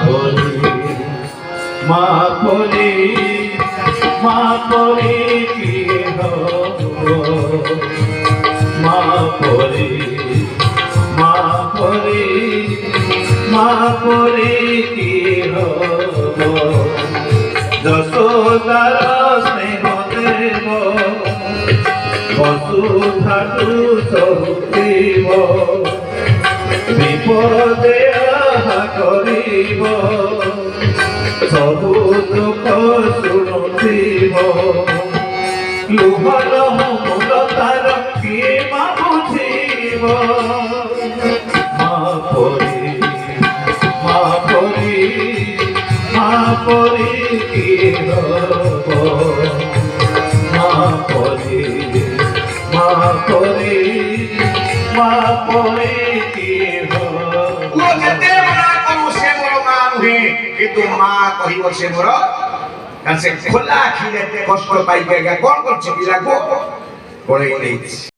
পরি মা পরি মা পরি কি হব মা পরি মা পরি মা পরি কি হব যশোদার স্নেহ দেব বসুধাতু সৌখিব বিপদে আহা করিব সবু দুঃখ শুণুথিব লুভর মূল তার কিଏ মা বুঝিব মা পরি মা পরি মা পরি কি হব মা পরি মা পরি মা পরি কি হব যেতে মনা কରୁ ସେ ମୋର ମା ନୁହେଁ କିନ୍ତୁ ମା କହିବ ସେ ମୋର କାରଣ ସେ ଖୋଲା ଆଖିରେ ଏତେ କଷ୍ଟ ପାଇକି ଆଜ୍ଞା କଣ କରୁଛି ପିଲାକୁ ପଳେଇ ନେଇଛି।